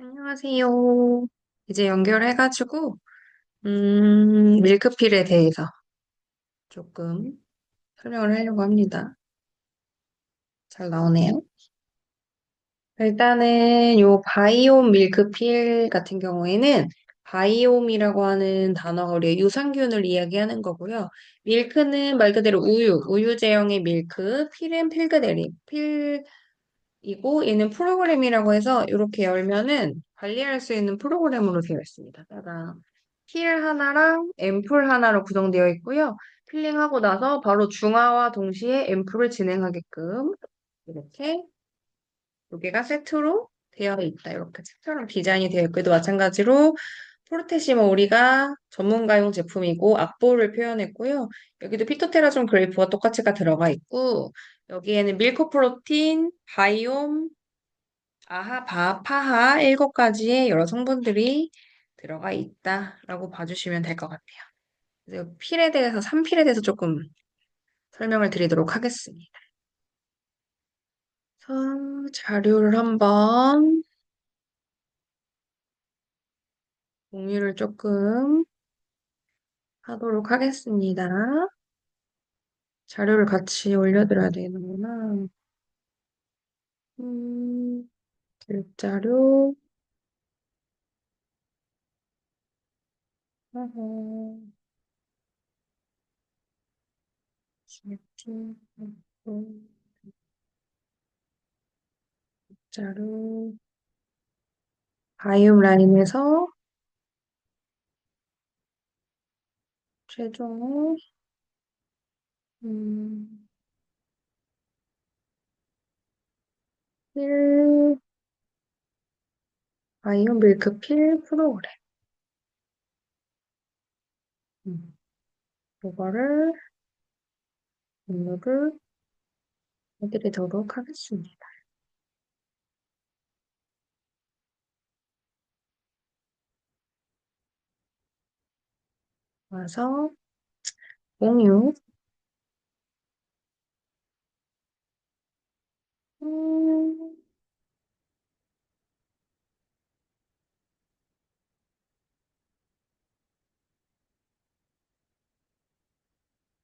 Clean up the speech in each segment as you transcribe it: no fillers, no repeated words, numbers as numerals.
안녕하세요. 이제 연결해가지고, 밀크필에 대해서 조금 설명을 하려고 합니다. 잘 나오네요. 일단은 요 바이옴 밀크필 같은 경우에는 바이옴이라고 하는 단어가 우리 유산균을 이야기하는 거고요. 밀크는 말 그대로 우유 제형의 밀크, 필은 필그대리, 필이고 얘는 프로그램이라고 해서 이렇게 열면은 관리할 수 있는 프로그램으로 되어 있습니다. 따라 필 하나랑 앰플 하나로 구성되어 있고요. 필링하고 나서 바로 중화와 동시에 앰플을 진행하게끔 이렇게 두 개가 세트로 되어 있다. 이렇게 책처럼 디자인이 되어 있고, 또 마찬가지로 포르테시모 우리가 전문가용 제품이고 악보를 표현했고요. 여기도 피토테라존 그레이프가 똑같이가 들어가 있고, 여기에는 밀크 프로틴, 바이옴, 아하, 파하 7가지의 여러 성분들이 들어가 있다라고 봐주시면 될 것 같아요. 그래서 필에 대해서, 산필에 대해서 조금 설명을 드리도록 하겠습니다. 그래서 자료를 한번 공유를 조금 하도록 하겠습니다. 자료를 같이 올려드려야 되는구나. 교육자료. 어허, 세팅, 자료. 바이옴 라인에서 최종, 음, 필, 바이옴 밀크필 프로그램. 음, 이거를 업로드 해드리도록 하겠습니다. 와서 공유. 음,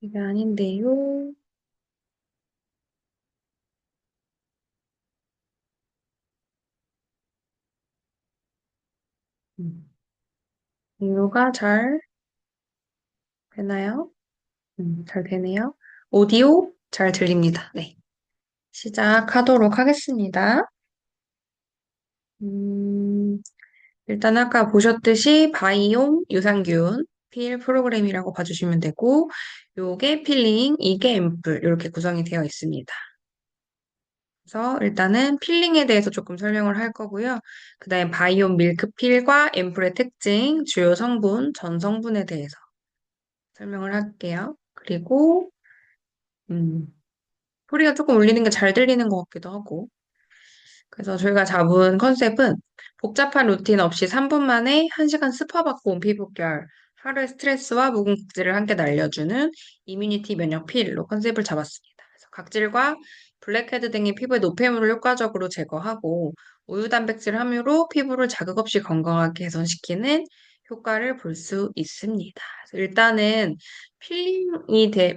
이게 아닌데요. 음, 공유가 잘 되나요? 잘 되네요. 오디오 잘 들립니다. 네. 시작하도록 하겠습니다. 음, 일단 아까 보셨듯이 바이옴 유산균 필 프로그램이라고 봐주시면 되고, 요게 필링, 이게 앰플 이렇게 구성이 되어 있습니다. 그래서 일단은 필링에 대해서 조금 설명을 할 거고요. 그 다음에 바이옴 밀크필과 앰플의 특징, 주요 성분, 전 성분에 대해서 설명을 할게요. 그리고 음, 소리가 조금 울리는 게 잘 들리는 것 같기도 하고. 그래서 저희가 잡은 컨셉은 복잡한 루틴 없이 3분 만에 1시간 스파받고 온 피부결, 하루의 스트레스와 묵은 각질을 함께 날려주는 이뮤니티 면역 필로 컨셉을 잡았습니다. 그래서 각질과 블랙헤드 등의 피부의 노폐물을 효과적으로 제거하고 우유 단백질 함유로 피부를 자극 없이 건강하게 개선시키는 효과를 볼 수 있습니다. 그래서 일단은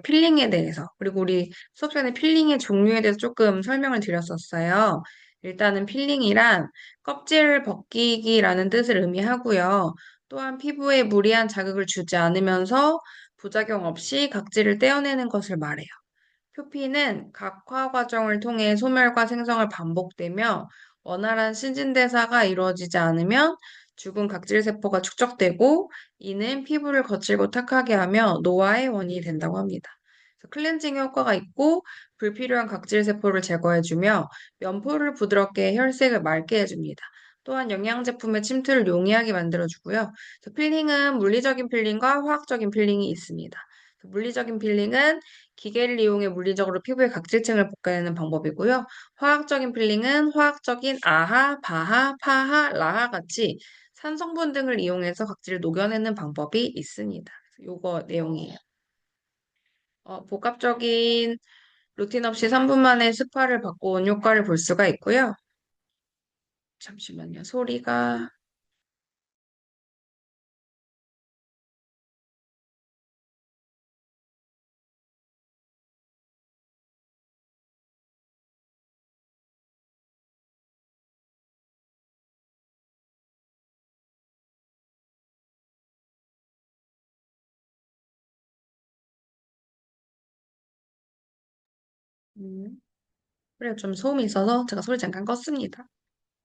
필링에 대해서, 그리고 우리 수업 시간에 필링의 종류에 대해서 조금 설명을 드렸었어요. 일단은 필링이란 껍질 벗기기라는 뜻을 의미하고요. 또한 피부에 무리한 자극을 주지 않으면서 부작용 없이 각질을 떼어내는 것을 말해요. 표피는 각화 과정을 통해 소멸과 생성을 반복되며 원활한 신진대사가 이루어지지 않으면 죽은 각질 세포가 축적되고 이는 피부를 거칠고 탁하게 하며 노화의 원인이 된다고 합니다. 그래서 클렌징 효과가 있고 불필요한 각질 세포를 제거해주며 면포를 부드럽게 혈색을 맑게 해줍니다. 또한 영양 제품의 침투를 용이하게 만들어주고요. 그래서 필링은 물리적인 필링과 화학적인 필링이 있습니다. 물리적인 필링은 기계를 이용해 물리적으로 피부의 각질층을 볶아내는 방법이고요. 화학적인 필링은 화학적인 아하, 바하, 파하, 라하 같이 산성분 등을 이용해서 각질을 녹여내는 방법이 있습니다. 요거 내용이에요. 복합적인 루틴 없이 3분 만에 스파를 받고 온 효과를 볼 수가 있고요. 잠시만요. 소리가. 음, 그래, 좀 소음이 있어서 제가 소리 잠깐 껐습니다.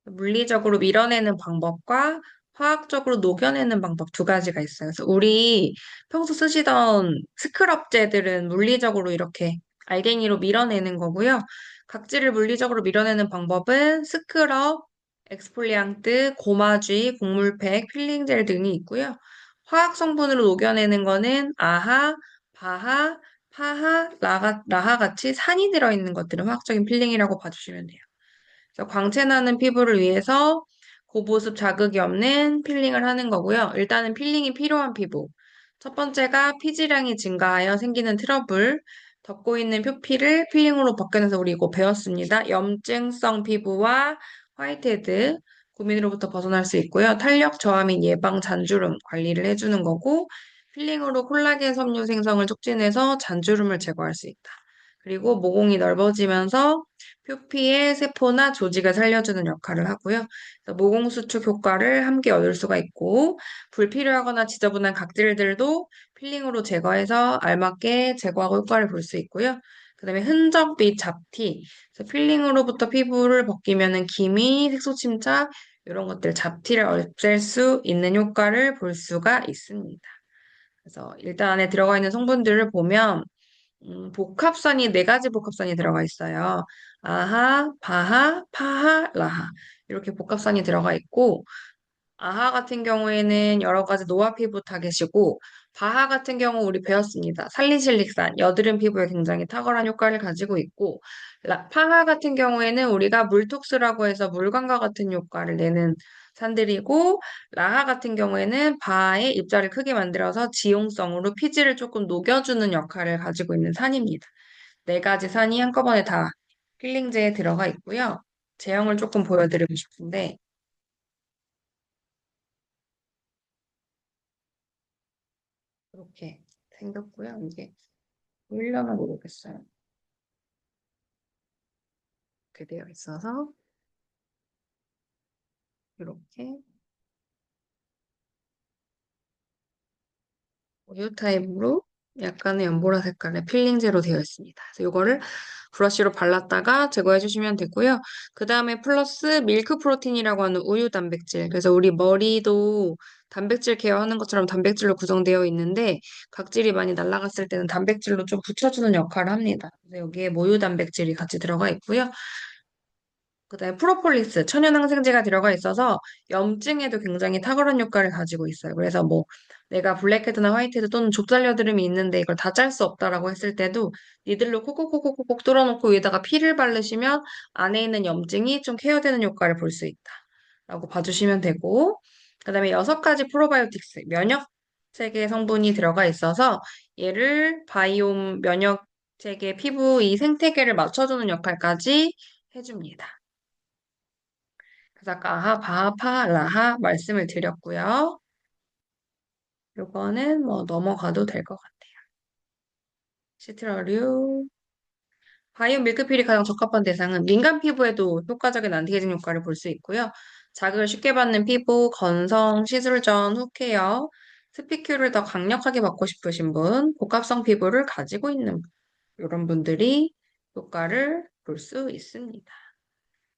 물리적으로 밀어내는 방법과 화학적으로 녹여내는 방법 두 가지가 있어요. 그래서 우리 평소 쓰시던 스크럽제들은 물리적으로 이렇게 알갱이로 밀어내는 거고요. 각질을 물리적으로 밀어내는 방법은 스크럽, 엑스폴리앙트, 고마쥐, 곡물팩, 필링젤 등이 있고요. 화학 성분으로 녹여내는 거는 아하, 바하, 파하, 라하 같이 산이 들어있는 것들은 화학적인 필링이라고 봐주시면 돼요. 그래서 광채 나는 피부를 위해서 고보습 자극이 없는 필링을 하는 거고요. 일단은 필링이 필요한 피부. 첫 번째가 피지량이 증가하여 생기는 트러블. 덮고 있는 표피를 필링으로 벗겨내서 우리 이거 배웠습니다. 염증성 피부와 화이트헤드 고민으로부터 벗어날 수 있고요. 탄력 저하 및 예방 잔주름 관리를 해주는 거고 필링으로 콜라겐 섬유 생성을 촉진해서 잔주름을 제거할 수 있다. 그리고 모공이 넓어지면서 표피의 세포나 조직을 살려주는 역할을 하고요. 그래서 모공 수축 효과를 함께 얻을 수가 있고 불필요하거나 지저분한 각질들도 필링으로 제거해서 알맞게 제거하고 효과를 볼 수 있고요. 그다음에 흔적 및 잡티, 그래서 필링으로부터 피부를 벗기면은 기미, 색소 침착 이런 것들 잡티를 없앨 수 있는 효과를 볼 수가 있습니다. 그래서 일단 안에 들어가 있는 성분들을 보면 복합선이 네 가지 복합선이 들어가 있어요. 아하, 바하, 파하, 라하. 이렇게 복합선이 들어가 있고, 아하 같은 경우에는 여러 가지 노화 피부 타겟이고, 바하 같은 경우 우리 배웠습니다. 살리실릭산, 여드름 피부에 굉장히 탁월한 효과를 가지고 있고, 파하 같은 경우에는 우리가 물톡스라고 해서 물광과 같은 효과를 내는 산들이고, 라하 같은 경우에는 바하의 입자를 크게 만들어서 지용성으로 피지를 조금 녹여주는 역할을 가지고 있는 산입니다. 네 가지 산이 한꺼번에 다 필링제에 들어가 있고요. 제형을 조금 보여드리고 싶은데, 이렇게 생겼고요. 이게 보이려나 모르겠어요. 이렇게 되어 있어서 이렇게 우유 타입으로 약간의 연보라 색깔의 필링제로 되어 있습니다. 그래서 이거를 브러쉬로 발랐다가 제거해 주시면 되고요. 그 다음에 플러스 밀크 프로틴이라고 하는 우유 단백질. 그래서 우리 머리도 단백질 케어하는 것처럼 단백질로 구성되어 있는데 각질이 많이 날아갔을 때는 단백질로 좀 붙여주는 역할을 합니다. 그래서 여기에 모유 단백질이 같이 들어가 있고요. 그다음에 프로폴리스, 천연항생제가 들어가 있어서 염증에도 굉장히 탁월한 효과를 가지고 있어요. 그래서 뭐 내가 블랙헤드나 화이트헤드 또는 족살여드름이 있는데 이걸 다 짤 수 없다라고 했을 때도 니들로 콕콕콕콕콕 뚫어놓고 위에다가 피를 바르시면 안에 있는 염증이 좀 케어되는 효과를 볼 수 있다라고 봐주시면 되고 그다음에 6가지 프로바이오틱스, 면역 체계 성분이 들어가 있어서 얘를 바이옴 면역 체계 피부 이 생태계를 맞춰주는 역할까지 해줍니다. 그래서 아까 아하, 바하, 파, 라하 말씀을 드렸고요. 요거는 뭐 넘어가도 될 것 같아요. 시트러류. 바이오 밀크필이 가장 적합한 대상은 민감 피부에도 효과적인 안티에이징 효과를 볼 수 있고요. 자극을 쉽게 받는 피부, 건성, 시술 전, 후케어, 스피큐를 더 강력하게 받고 싶으신 분, 복합성 피부를 가지고 있는 이런 분들이 효과를 볼 수 있습니다.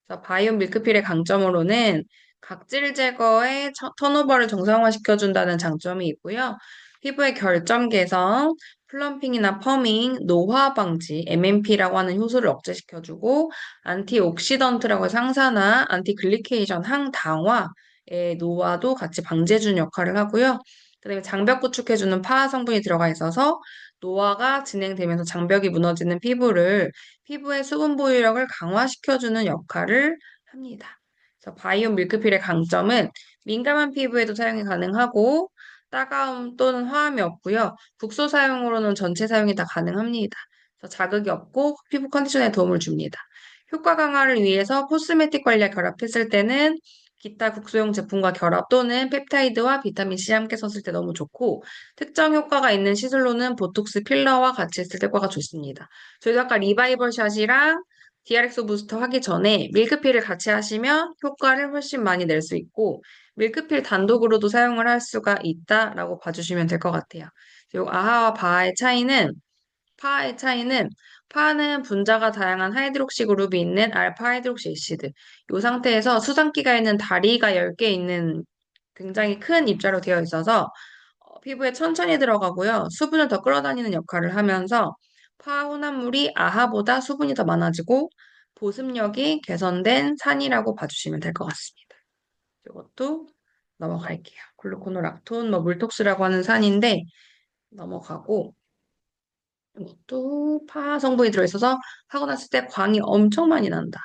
그래서 바이오 밀크필의 강점으로는 각질 제거에 턴오버를 정상화시켜준다는 장점이 있고요. 피부의 결점 개선, 플럼핑이나 펌밍, 노화 방지, MMP라고 하는 효소를 억제시켜주고, 안티옥시던트라고 해서 항산화, 안티글리케이션, 항당화의 노화도 같이 방지해주는 역할을 하고요. 그다음에 장벽 구축해주는 파화 성분이 들어가 있어서 노화가 진행되면서 장벽이 무너지는 피부를 피부의 수분 보유력을 강화시켜주는 역할을 합니다. 그래서 바이오 밀크필의 강점은 민감한 피부에도 사용이 가능하고 따가움 또는 화함이 없고요. 국소 사용으로는 전체 사용이 다 가능합니다. 그래서 자극이 없고 피부 컨디션에 도움을 줍니다. 효과 강화를 위해서 코스메틱 관리와 결합했을 때는 기타 국소용 제품과 결합 또는 펩타이드와 비타민C 함께 썼을 때 너무 좋고, 특정 효과가 있는 시술로는 보톡스 필러와 같이 했을 때 효과가 좋습니다. 저희도 아까 리바이벌 샷이랑 DRX 부스터 하기 전에 밀크필을 같이 하시면 효과를 훨씬 많이 낼 수 있고, 밀크필 단독으로도 사용을 할 수가 있다라고 봐주시면 될 것 같아요. 그리고 아하와 파의 차이는 파는 분자가 다양한 하이드록시 그룹이 있는 알파 하이드록시 애시드. 이 상태에서 수상기가 있는 다리가 10개 있는 굉장히 큰 입자로 되어 있어서 피부에 천천히 들어가고요. 수분을 더 끌어다니는 역할을 하면서 파 혼합물이 아하보다 수분이 더 많아지고 보습력이 개선된 산이라고 봐주시면 될 것 같습니다. 이것도 넘어갈게요. 글루코노락톤, 물톡스라고 하는 산인데 넘어가고 이것도 파 성분이 들어있어서 하고 났을 때 광이 엄청 많이 난다.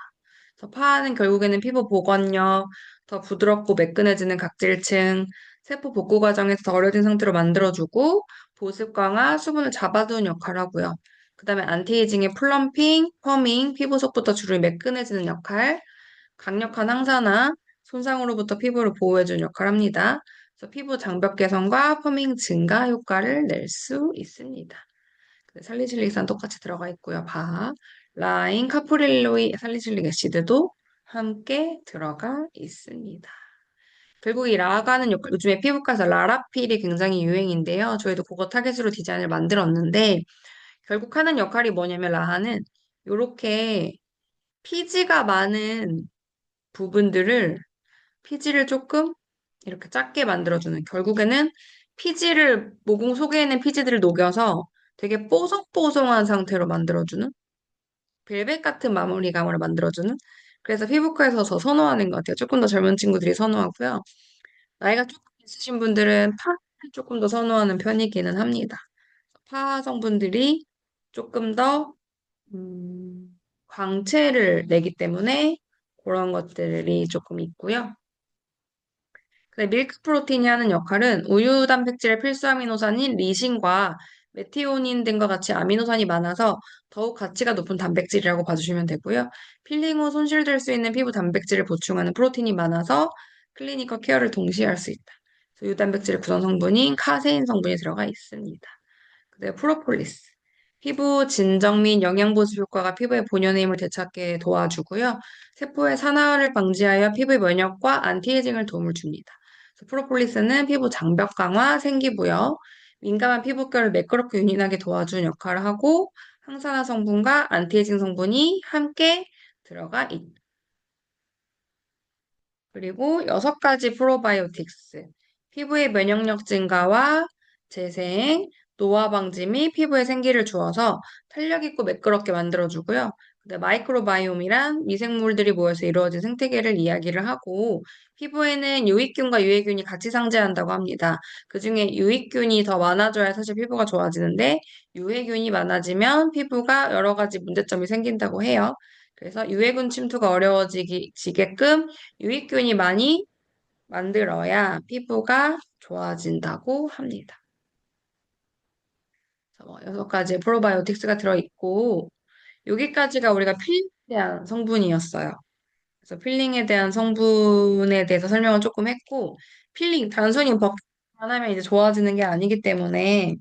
그래서 파는 결국에는 피부 복원력, 더 부드럽고 매끈해지는 각질층, 세포 복구 과정에서 더 어려진 상태로 만들어주고 보습 강화, 수분을 잡아두는 역할을 하고요. 그 다음에 안티에이징의 플럼핑, 펌밍, 피부 속부터 주름이 매끈해지는 역할, 강력한 항산화, 손상으로부터 피부를 보호해주는 역할을 합니다. 그래서 피부 장벽 개선과 펌밍 증가 효과를 낼 수 있습니다. 살리실릭산 똑같이 들어가 있고요. 라인, 카프릴로이, 살리실릭 애시드도 함께 들어가 있습니다. 결국 이 라가는 요즘에 피부과에서 라라필이 굉장히 유행인데요. 저희도 그거 타겟으로 디자인을 만들었는데 결국 하는 역할이 뭐냐면 라하는 이렇게 피지가 많은 부분들을 피지를 조금 이렇게 작게 만들어주는 결국에는 피지를 모공 속에 있는 피지들을 녹여서 되게 뽀송뽀송한 상태로 만들어주는 벨벳 같은 마무리감으로 만들어주는 그래서 피부과에서 더 선호하는 것 같아요. 조금 더 젊은 친구들이 선호하고요. 나이가 조금 있으신 분들은 파를 조금 더 선호하는 편이기는 합니다. 파 성분들이 조금 더 광채를 내기 때문에 그런 것들이 조금 있고요. 밀크 프로틴이 하는 역할은 우유 단백질의 필수 아미노산인 리신과 메티오닌 등과 같이 아미노산이 많아서 더욱 가치가 높은 단백질이라고 봐주시면 되고요. 필링 후 손실될 수 있는 피부 단백질을 보충하는 프로틴이 많아서 클리니컬 케어를 동시에 할 수 있다. 우유 단백질의 구성 성분인 카세인 성분이 들어가 있습니다. 그리고 프로폴리스. 피부 진정 및 영양 보습 효과가 피부의 본연의 힘을 되찾게 도와주고요. 세포의 산화를 방지하여 피부의 면역과 안티에이징을 도움을 줍니다. 프로폴리스는 피부 장벽 강화, 생기부여, 민감한 피부결을 매끄럽게 윤인하게 도와주는 역할을 하고 항산화 성분과 안티에이징 성분이 함께 들어가 있다. 그리고 6가지 프로바이오틱스. 피부의 면역력 증가와 재생, 노화 방지 및 피부에 생기를 주어서 탄력 있고 매끄럽게 만들어주고요. 근데 마이크로바이옴이란 미생물들이 모여서 이루어진 생태계를 이야기를 하고 피부에는 유익균과 유해균이 같이 상재한다고 합니다. 그중에 유익균이 더 많아져야 사실 피부가 좋아지는데 유해균이 많아지면 피부가 여러 가지 문제점이 생긴다고 해요. 그래서 유해균 침투가 어려워지게끔 유익균이 많이 만들어야 피부가 좋아진다고 합니다. 6가지 프로바이오틱스가 들어있고, 여기까지가 우리가 필링에 대한 성분이었어요. 그래서 필링에 대한 성분에 대해서 설명을 조금 했고, 필링, 단순히 벗기만 하면 이제 좋아지는 게 아니기 때문에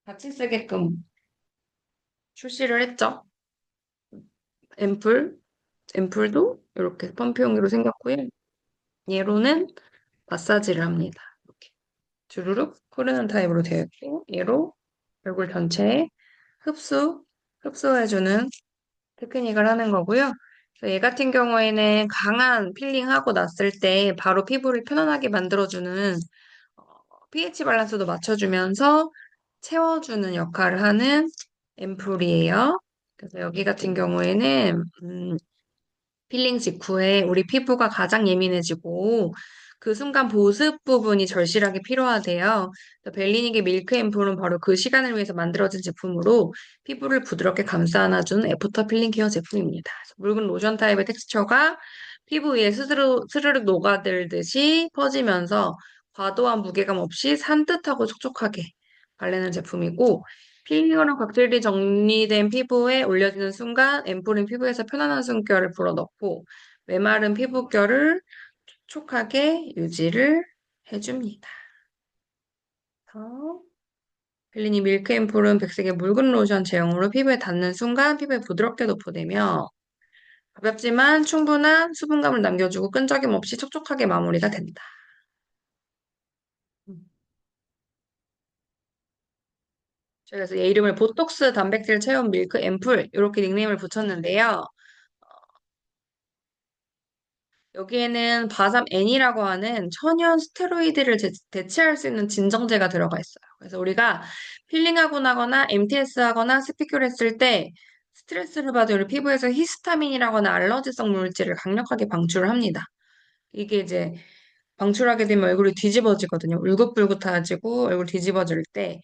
같이 쓰게끔 출시를 했죠. 앰플, 앰플도 이렇게 펌프용으로 생겼고요. 얘로는 마사지를 합니다. 이렇게 주르륵 흐르는 타입으로 되어 있고 얘로 얼굴 전체에 흡수해주는 테크닉을 하는 거고요. 그래서 얘 같은 경우에는 강한 필링하고 났을 때 바로 피부를 편안하게 만들어주는 어, pH 밸런스도 맞춰주면서 채워주는 역할을 하는 앰플이에요. 그래서 여기 같은 경우에는 필링 직후에 우리 피부가 가장 예민해지고 그 순간 보습 부분이 절실하게 필요하대요. 그래서 벨리닉의 밀크 앰플은 바로 그 시간을 위해서 만들어진 제품으로 피부를 부드럽게 감싸 안아주는 애프터 필링 케어 제품입니다. 그래서 묽은 로션 타입의 텍스처가 피부 위에 스르륵 녹아들듯이 퍼지면서 과도한 무게감 없이 산뜻하고 촉촉하게 발리는 제품이고 필링으로 각질이 정리된 피부에 올려지는 순간 앰플은 피부에서 편안한 숨결을 불어넣고 메마른 피부결을 촉촉하게 유지를 해줍니다. 그래서 벨리니 밀크 앰플은 백색의 묽은 로션 제형으로 피부에 닿는 순간 피부에 부드럽게 도포되며 가볍지만 충분한 수분감을 남겨주고 끈적임 없이 촉촉하게 마무리가 된다. 음. 제가 그래서 얘 이름을 보톡스 단백질 체험 밀크 앰플 이렇게 닉네임을 붙였는데요. 여기에는 바삼 N이라고 하는 천연 스테로이드를 대체할 수 있는 진정제가 들어가 있어요. 그래서 우리가 필링하고 나거나 MTS 하거나 스피큐를 했을 때 스트레스를 받은 우리 피부에서 히스타민이라거나 알러지성 물질을 강력하게 방출을 합니다. 이게 이제 방출하게 되면 얼굴이 뒤집어지거든요. 울긋불긋해지고 얼굴 뒤집어질 때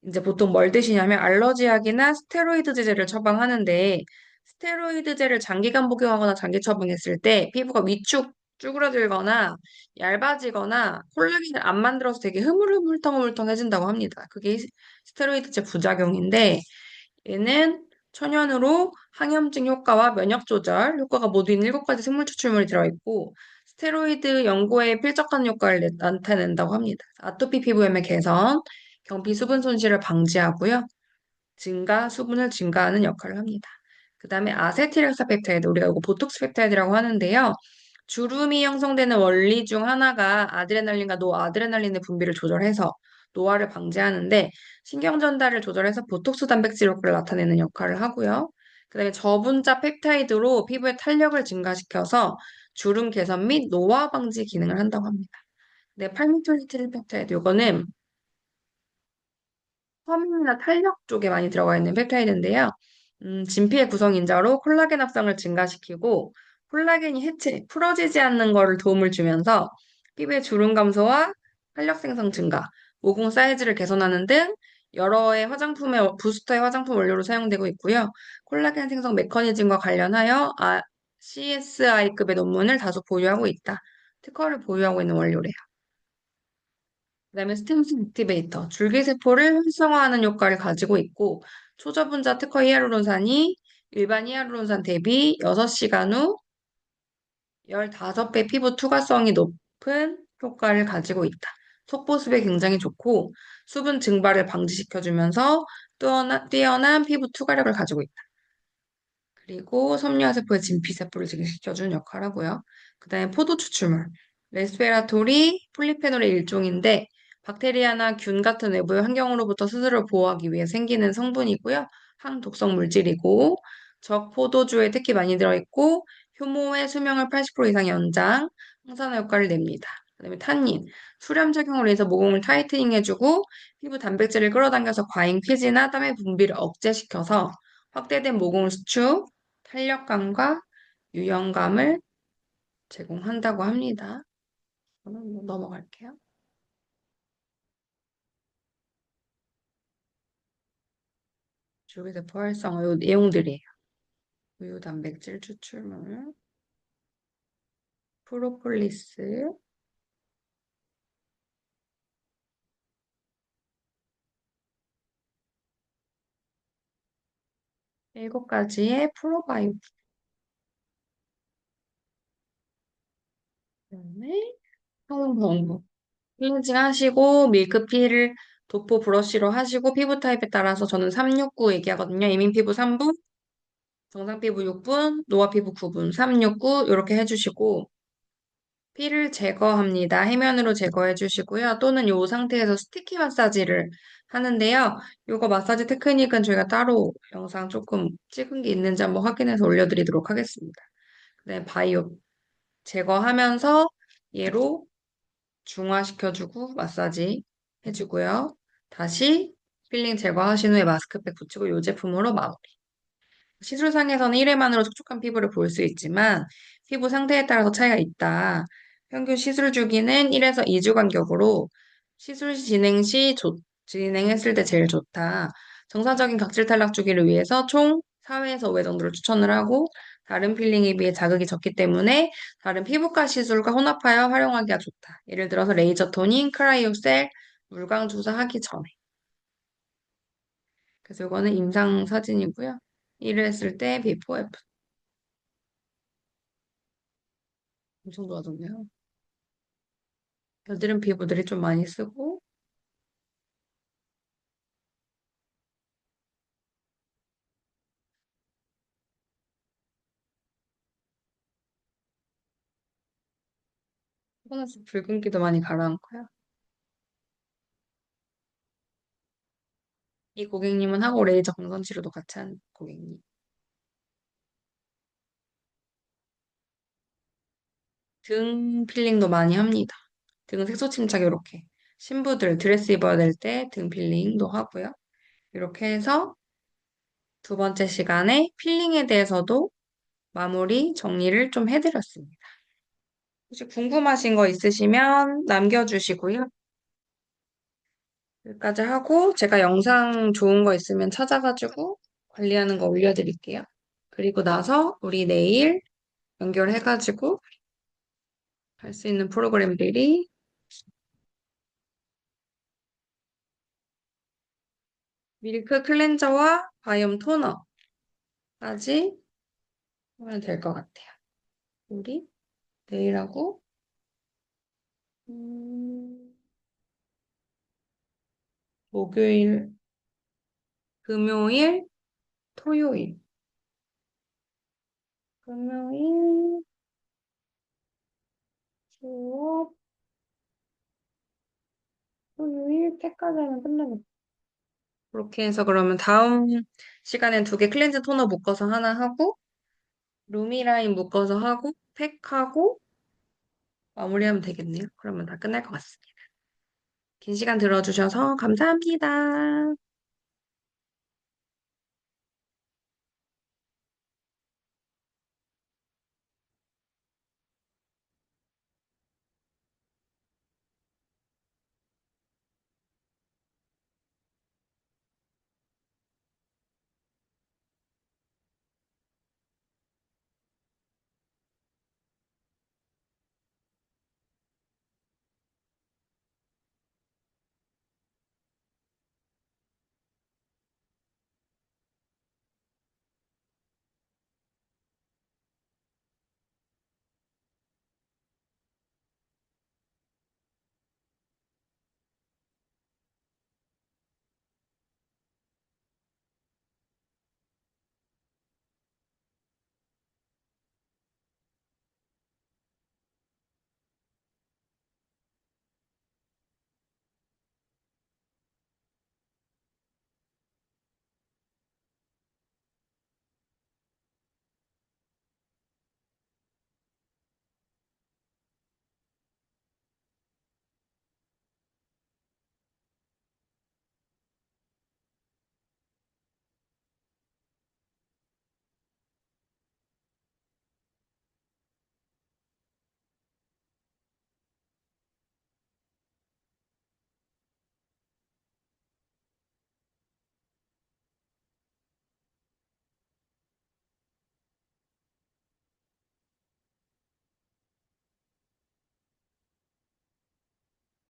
이제 보통 뭘 드시냐면 알러지약이나 스테로이드 제제를 처방하는데 스테로이드제를 장기간 복용하거나 장기 처방했을 때 피부가 위축 쭈그러들거나 얇아지거나 콜라겐을 안 만들어서 되게 흐물흐물텅흐물텅해진다고 합니다. 그게 스테로이드제 부작용인데 얘는 천연으로 항염증 효과와 면역 조절 효과가 모두 있는 7가지 생물 추출물이 들어있고 스테로이드 연고에 필적한 효과를 나타낸다고 합니다. 아토피 피부염의 개선, 경피 수분 손실을 방지하고요. 수분을 증가하는 역할을 합니다. 그 다음에 아세틸엑사펩타이드, 우리가 이거 보톡스 펩타이드라고 하는데요. 주름이 형성되는 원리 중 하나가 아드레날린과 노아드레날린의 분비를 조절해서 노화를 방지하는데 신경 전달을 조절해서 보톡스 단백질 효과를 나타내는 역할을 하고요. 그 다음에 저분자 펩타이드로 피부의 탄력을 증가시켜서 주름 개선 및 노화 방지 기능을 한다고 합니다. 네, 팔미톨리틸 펩타이드 이거는 서민이나 탄력 쪽에 많이 들어가 있는 펩타이드인데요. 진피의 구성인자로 콜라겐 합성을 증가시키고 콜라겐이 풀어지지 않는 것을 도움을 주면서 피부의 주름 감소와 탄력 생성 증가, 모공 사이즈를 개선하는 등 여러의 부스터의 화장품 원료로 사용되고 있고요. 콜라겐 생성 메커니즘과 관련하여 CSI급의 논문을 다수 보유하고 있다. 특허를 보유하고 있는 원료래요. 그다음에 스템스 액티베이터, 줄기세포를 활성화하는 효과를 가지고 있고 초저분자 특허 히알루론산이 일반 히알루론산 대비 6시간 후 15배 피부 투과성이 높은 효과를 가지고 있다. 속보습에 굉장히 좋고 수분 증발을 방지시켜주면서 뛰어난 피부 투과력을 가지고 있다. 그리고 섬유화세포의 진피세포를 증식시켜주는 역할을 하고요. 그 다음에 포도 추출물. 레스베라토리 폴리페놀의 일종인데 박테리아나 균 같은 외부의 환경으로부터 스스로를 보호하기 위해 생기는 성분이고요. 항독성 물질이고 적포도주에 특히 많이 들어있고 효모의 수명을 80% 이상 연장, 항산화 효과를 냅니다. 그다음에 탄닌, 수렴 작용으로 해서 모공을 타이트닝해주고 피부 단백질을 끌어당겨서 과잉 피지나 땀의 분비를 억제시켜서 확대된 모공 수축, 탄력감과 유연감을 제공한다고 합니다. 저는 넘어갈게요. 줄기세포 활성화, 요 내용들이에요. 우유 단백질 추출물, 프로폴리스, 7가지의 프로바이오틱, 그다음에 성분부. 클렌징 하시고 밀크피를 도포 브러쉬로 하시고 피부 타입에 따라서 저는 369 얘기하거든요. 이민 피부 3분, 정상 피부 6분, 노화 피부 9분, 369 이렇게 해주시고 피를 제거합니다. 해면으로 제거해 주시고요. 또는 이 상태에서 스티키 마사지를 하는데요. 이거 마사지 테크닉은 저희가 따로 영상 조금 찍은 게 있는지 한번 확인해서 올려드리도록 하겠습니다. 네, 바이오 제거하면서 얘로 중화시켜주고 마사지 해주고요. 다시 필링 제거하신 후에 마스크팩 붙이고 이 제품으로 마무리. 시술상에서는 1회만으로 촉촉한 피부를 볼 수 있지만 피부 상태에 따라서 차이가 있다. 평균 시술 주기는 1에서 2주 간격으로 시술 진행했을 때 제일 좋다. 정상적인 각질 탈락 주기를 위해서 총 4회에서 5회 정도를 추천을 하고 다른 필링에 비해 자극이 적기 때문에 다른 피부과 시술과 혼합하여 활용하기가 좋다. 예를 들어서 레이저 토닝, 크라이오셀, 물광 주사 하기 전에. 그래서 이거는 임상 사진이고요. 일을 했을 때 비포 애프터 엄청 좋아졌네요. 여드름 피부들이 좀 많이 쓰고 피곤해서 붉은기도 많이 가라앉고요. 이 고객님은 하고 레이저 광선 치료도 같이 한 고객님. 등 필링도 많이 합니다. 등 색소 침착 이렇게. 신부들 드레스 입어야 될 때 등 필링도 하고요. 이렇게 해서 두 번째 시간에 필링에 대해서도 마무리 정리를 좀 해드렸습니다. 혹시 궁금하신 거 있으시면 남겨주시고요. 여기까지 하고 제가 영상 좋은 거 있으면 찾아가지고 관리하는 거 올려드릴게요. 그리고 나서 우리 내일 연결해가지고 할 수 있는 프로그램들이 밀크 클렌저와 바이옴 토너까지 하면 될 것 같아요. 우리 내일하고 음, 목요일, 금요일, 토요일, 금요일 수업, 토요일 때까지는 끝나겠다. 그렇게 해서 그러면 다음 시간엔 두 개 클렌즈 토너 묶어서 하나 하고 루미라인 묶어서 하고 팩하고 마무리하면 되겠네요. 그러면 다 끝날 것 같습니다. 긴 시간 들어주셔서 감사합니다.